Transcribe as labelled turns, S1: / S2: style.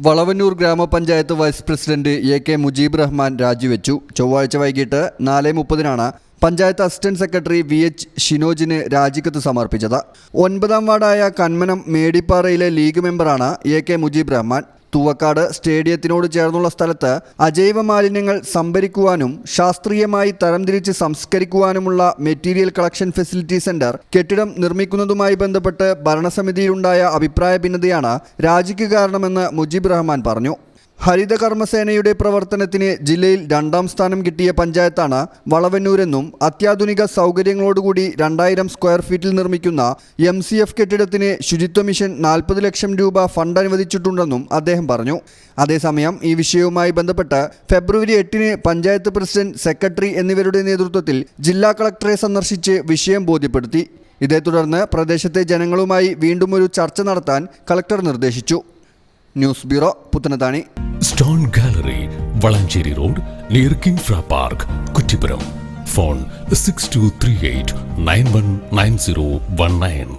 S1: Valavannur grama panchayat vice president A K. Mujeeb Rahman രാജിവെച്ചു. ചൊവ്വാഴ്ച വൈകിട്ട് 4:30-നാണ് പഞ്ചായത്ത് അസിസ്റ്റന്റ് സെക്രട്ടറി വി.എച്ച്. ഷിനോജിന് രാജിക്കത്ത് സമർപ്പിച്ചത്. 9-ാം വാർഡായ കന്മനം മേടിപ്പാറയിലെ ലീഗ് മെമ്പറാണ് എ.കെ. മുജീബ് റഹ്മാൻ. തൂവക്കാട് സ്റ്റേഡിയത്തിനോട് ചേർന്നുള്ള സ്ഥലത്ത് അജൈവ മാലിന്യങ്ങൾ സംഭരിക്കുവാനും ശാസ്ത്രീയമായി തരംതിരിച്ച് സംസ്കരിക്കുവാനുമുള്ള മെറ്റീരിയൽ കളക്ഷൻ ഫെസിലിറ്റി സെന്റർ കെട്ടിടം നിർമ്മിക്കുന്നതുമായി ബന്ധപ്പെട്ട് ഭരണസമിതിയിലുണ്ടായ അഭിപ്രായ ഭിന്നതയാണ് രാജിക്ക് കാരണമെന്ന് മുജീബ് റഹ്മാൻ പറഞ്ഞു. ഹരിത കർമ്മസേനയുടെ പ്രവർത്തനത്തിന് ജില്ലയിൽ 2-ാം സ്ഥാനം കിട്ടിയ പഞ്ചായത്താണ് വളവന്നൂരെന്നും അത്യാധുനിക സൗകര്യങ്ങളോടുകൂടി 2000 സ്ക്വയർ ഫീറ്റിൽ നിർമ്മിക്കുന്ന MCF കെട്ടിടത്തിന് ശുചിത്വ മിഷൻ 40 ലക്ഷം രൂപ ഫണ്ട് അനുവദിച്ചിട്ടുണ്ടെന്നും അദ്ദേഹം പറഞ്ഞു. അതേസമയം ഈ വിഷയവുമായി ബന്ധപ്പെട്ട് ഫെബ്രുവരി 8-ന് പഞ്ചായത്ത് പ്രസിഡന്റ്, സെക്രട്ടറി എന്നിവരുടെ നേതൃത്വത്തിൽ ജില്ലാ കളക്ടറെ സന്ദർശിച്ച് വിഷയം ബോധ്യപ്പെടുത്തി. ഇതേ തുടർന്ന് പ്രദേശത്തെ ജനങ്ങളുമായി വീണ്ടും ഒരു ചർച്ച നടത്താൻ കളക്ടർ നിർദ്ദേശിച്ചു. News bureau, Puthanathani.
S2: Stone gallery, Valanchery road, near KINFRA park, Kuttippuram. Phone 6238 919019.